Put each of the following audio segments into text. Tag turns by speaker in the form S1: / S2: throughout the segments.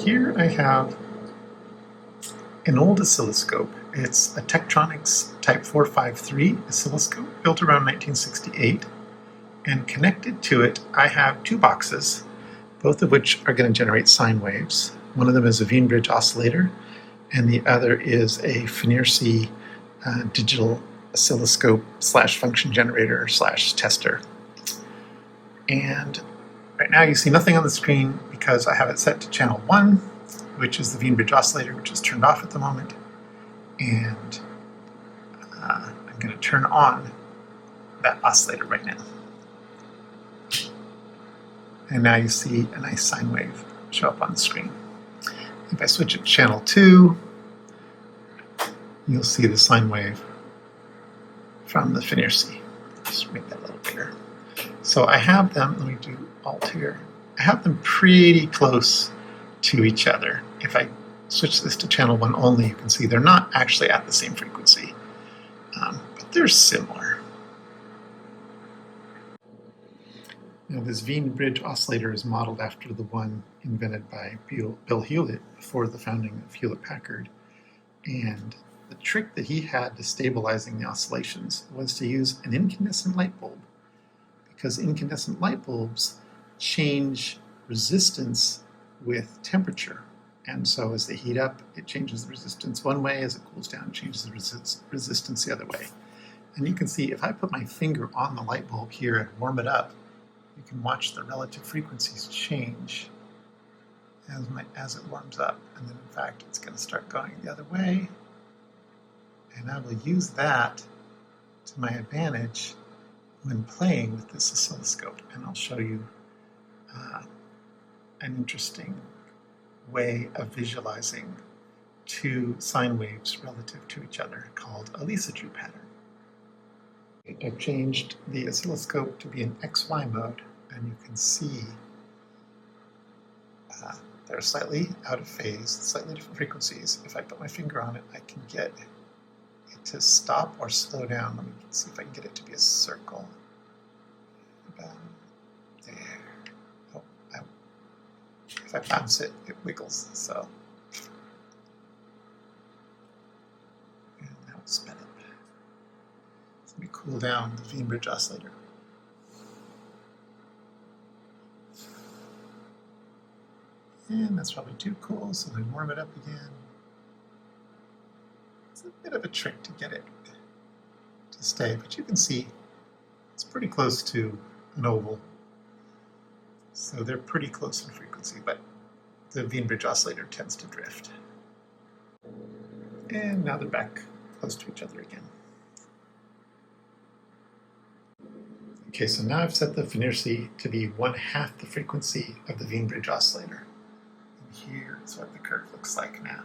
S1: here I have an old oscilloscope. It's a Tektronix Type 453 oscilloscope built around 1968, and connected to it I have two boxes, both of which are going to generate sine waves. One of them is a Wien bridge oscillator, and the other is a Tektronix digital oscilloscope slash function generator slash tester. And right now you see nothing on the screen because I have it set to channel 1, which is the Wien bridge oscillator, which is turned off at the moment. And I'm going to turn on that oscillator right now. And now you see a nice sine wave show up on the screen. If I switch it to channel 2, you'll see the sine wave from the Tektronix. Just make that a little bigger. So I have them, let me do Alt here. I have them pretty close to each other. If I switch this to channel 1 only, you can see they're not actually at the same frequency, but they're similar. Now this Wien bridge oscillator is modeled after the one invented by Bill Hewlett before the founding of Hewlett-Packard. And the trick that he had to stabilizing the oscillations was to use an incandescent light bulb, because incandescent light bulbs change resistance with temperature. And so as they heat up, it changes the resistance one way. As it cools down, it changes the resistance the other way. And you can see if I put my finger on the light bulb here and warm it up, you can watch the relative frequencies change as it warms up. And then in fact, it's going to start going the other way. And I will use that to my advantage when playing with this oscilloscope. And I'll show you an interesting way of visualizing two sine waves relative to each other called a Lissajous pattern. I've changed the oscilloscope to be in XY mode, and you can see they're slightly out of phase, slightly different frequencies. If I put my finger on it, I can get it to stop or slow down. Let me see if I can get it to be a circle. There. Oh, if I bounce it, it wiggles. So, and now it's spin up. So let me cool down the Wien bridge oscillator. And that's probably too cool, so let me warm it up again. It's a bit of a trick to get it to stay, but you can see it's pretty close to an oval. So they're pretty close in frequency, but the Wien bridge oscillator tends to drift. And now they're back close to each other again. Okay, so now I've set the Tektronix to be 1/2 the frequency of the Wien bridge oscillator. And here is what the curve looks like now.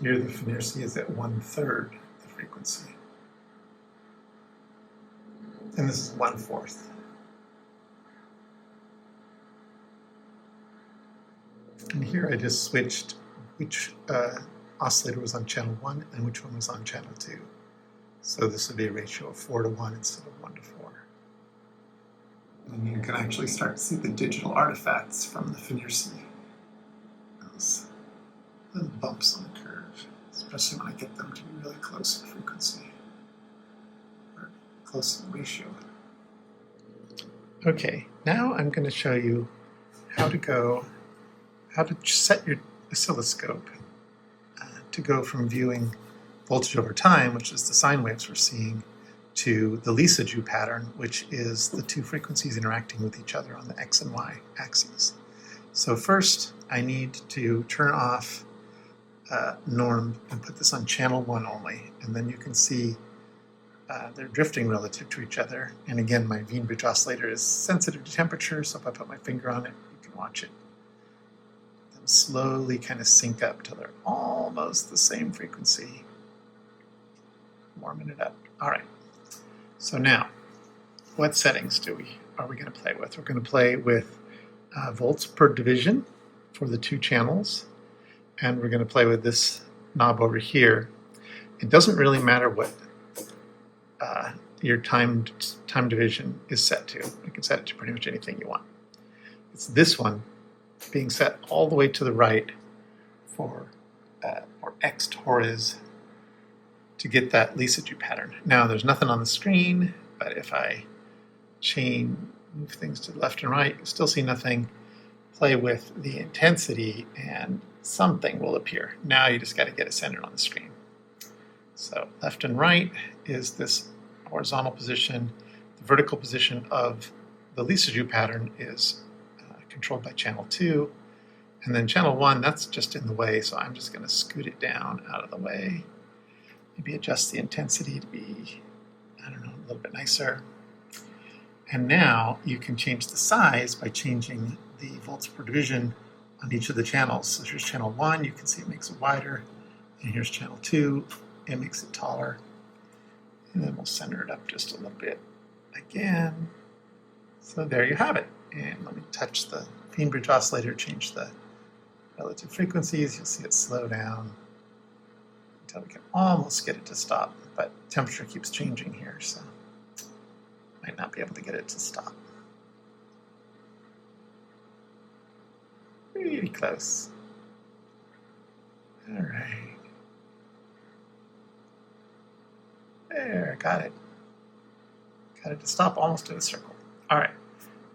S1: Here the Tektronix is at 1/3 the frequency. And this is 1/4. And here I just switched which oscillator was on channel 1 and which one was on channel 2. So this would be a ratio of 4:1 instead of 1:4. And you can actually start to see the digital artifacts from the Tektronix. Those little bumps on the curve, especially when I get them to be really close in frequency, or close in ratio. Okay, now I'm going to show you how to set your oscilloscope to go from viewing voltage over time, which is the sine waves we're seeing, to the Lissajous pattern, which is the two frequencies interacting with each other on the X and Y axes. So first, I need to turn off norm and put this on channel 1 only, and then you can see they're drifting relative to each other. And again, my Wien bridge oscillator is sensitive to temperature, so if I put my finger on it, you can watch it. Them slowly kind of sync up till they're almost the same frequency. Warming it up. All right. So now, what settings are we going to play with? We're going to play with volts per division for the two channels, and we're going to play with this knob over here. It doesn't really matter what your time division is set to. You can set it to pretty much anything you want. It's this one being set all the way to the right for X torres to get that Lissajous pattern. Now there's nothing on the screen, but if I move things to the left and right, you'll still see nothing. Play with the intensity and something will appear. Now you just got to get it centered on the screen. So left and right is this horizontal position. The vertical position of the Lissajous pattern is controlled by channel 2. And then channel 1, that's just in the way, so I'm just going to scoot it down out of the way. Maybe adjust the intensity to be, I don't know, a little bit nicer. And now you can change the size by changing the volts per division on each of the channels. So here's channel 1, you can see it makes it wider. And here's channel 2, it makes it taller. And then we'll center it up just a little bit again. So there you have it. And let me touch the Wien oscillator, change the relative frequencies. You'll see it slow down until we can almost get it to stop. But temperature keeps changing here, so might not be able to get it to stop. Really close. All right. There, got it. Got it to stop almost in a circle. All right.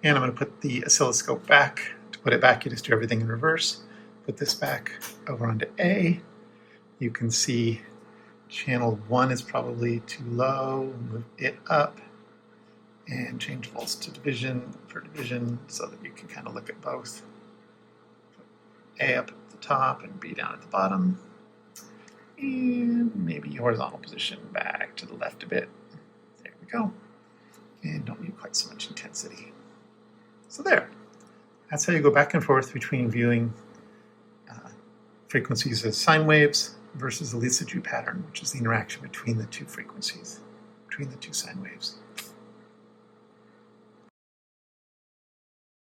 S1: And I'm going to put the oscilloscope back. To put it back, you just do everything in reverse. Put this back over onto A. You can see channel 1 is probably too low. Move it up and change volts to division per division so that you can kind of look at both. Put A up at the top and B down at the bottom. And maybe horizontal position back to the left a bit. There we go. And don't need quite so much intensity. So there. That's how you go back and forth between viewing frequencies as sine waves versus the Lissajous pattern, which is the interaction between the two frequencies, between the two sine waves.